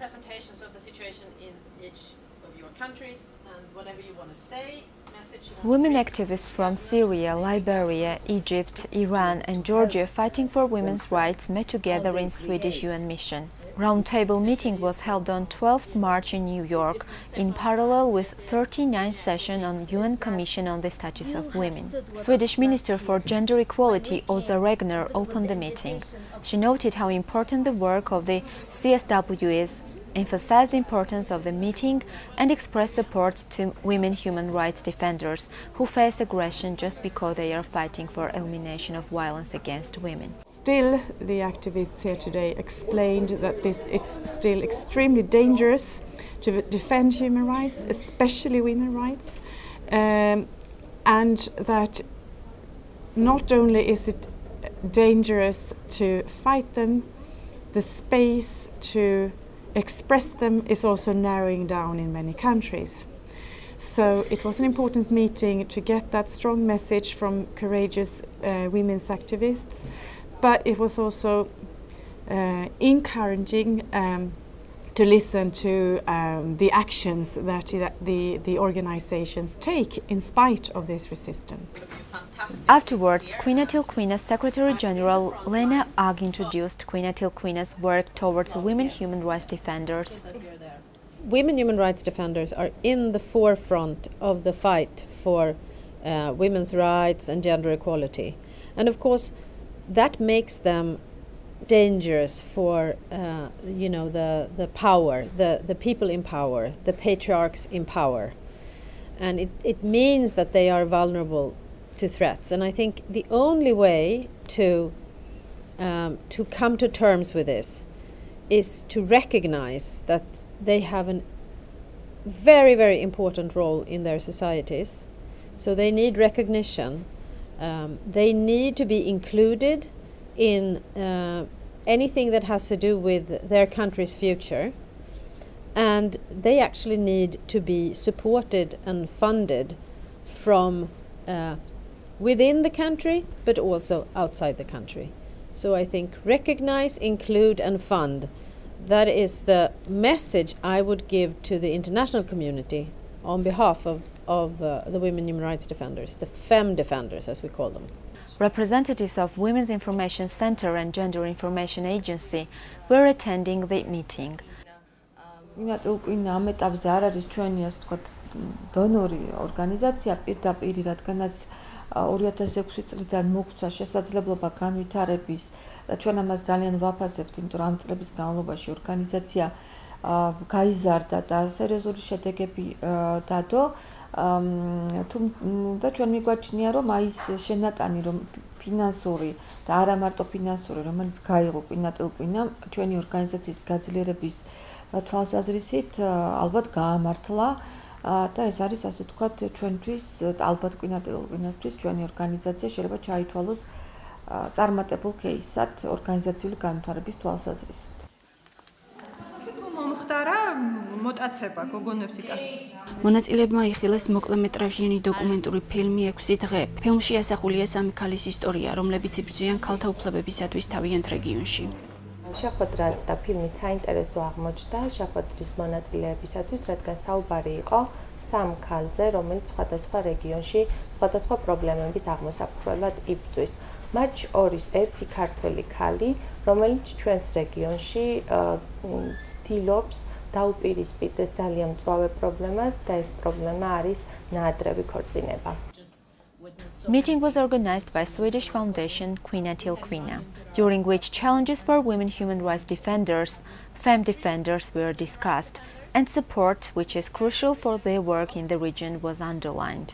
presentations of the situation in each of your countries and whatever you want to say. Women activists from Syria, Liberia, Egypt, Iran and Georgia fighting for women's rights met together in Swedish UN Mission. Roundtable meeting was held on 12th March in New York, in parallel with 39th session on UN Commission on the Status of Women. Swedish Minister for Gender Equality Åsa Regnér opened the meeting. She noted how important the work of the CSW is, emphasized the importance of the meeting and expressed support to women human rights defenders who face aggression just because they are fighting for elimination of violence against women. Still, the activists here today explained that it's still extremely dangerous to defend human rights, especially women's rights, and that not only is it dangerous to fight them, the space to express them is also narrowing down in many countries. So it was an important meeting to get that strong message from courageous women's activists, but it was also encouraging to listen to the actions that the organizations take in spite of this resistance. Afterwards, Kvinna Secretary General Lena Ag introduced Kvinna's work towards women human rights defenders. Women human rights defenders are in the forefront of the fight for women's rights and gender equality. And of course, that makes them dangerous for the power, the people in power, the patriarchs in power. And it means that they are vulnerable to threats. And I think the only way to come to terms with this is to recognize that they have a very, very important role in their societies. So they need recognition. They need to be included in anything that has to do with their country's future. And they actually need to be supported and funded from within the country, but also outside the country. So I think recognize, include and fund. That is the message I would give to the international community on behalf of the women human rights defenders, the Fem-defenders as we call them. Representatives of Women's Information Center and Gender Information Agency were attending the meeting. Kvinna ამ ეტაპზე არ არის ჩვენი ასე ვთქვათ დონორი ორგანიზაცია პირდაპირ, რადგანაც 2006 წლიდან მოგვცა შესაძლებლობა განვითარების და ჩვენ ამას ძალიან ვაფასებთ, იმიტომ რომ ამ წლების განმავლობაში ორგანიზაცია გაიზარდა და სერიოზული შედეგები დადო. და ჩვენ მიგვაჩნია რომ აი ეს შენატანი რომ ფინანსური და არა მარტო ფინანსური რომელიც გაიღო Kvinna ჩვენი ორგანიზაციის გაძლიერების თვალსაზრისით ალბათ გაამართლა და ეს არის ასე ვთქვათ ჩვენთვის ალბათ Kvinnasთვის ჩვენი ორგანიზაცია შეიძლება ჩაითვალოს წარმატებულ кейსად ორგანიზაციული განვითარების თვალსაზრისით. მონაწილეებმა იხილეს მოკლემეტრაჟიანი დოკუმენტური ფილმი 6 დღე. ფილმში ასახულია სამი ქალის ისტორია, რომლებიც იბრძვიან ქალთა უფლებებისათვის თავიანთ რეგიონში. შეხვედრაც და ფილმით საინტერესო აღმოჩნდა შეხვედრის მონაწილეებისათვის, რადგან საუბარი იყო სამ ქალზე, რომელიც სხვადასხვა რეგიონში სხვადასხვა პრობლემების აღმოსაყრელად იბრძვის. მათ შორის ერთი ქართველი ქალი, რომელიც ჩვენს რეგიონში ცდილობს დაუპირისპირდეს ძალიან მწვავე პრობლემას და ეს პრობლემა არის ნაადრევი ქორწინება. Meeting was organized by Swedish foundation Kvinna, during which challenges for women human rights defenders, Fem-defenders, were discussed, and support, which is crucial for their work in the region, was underlined.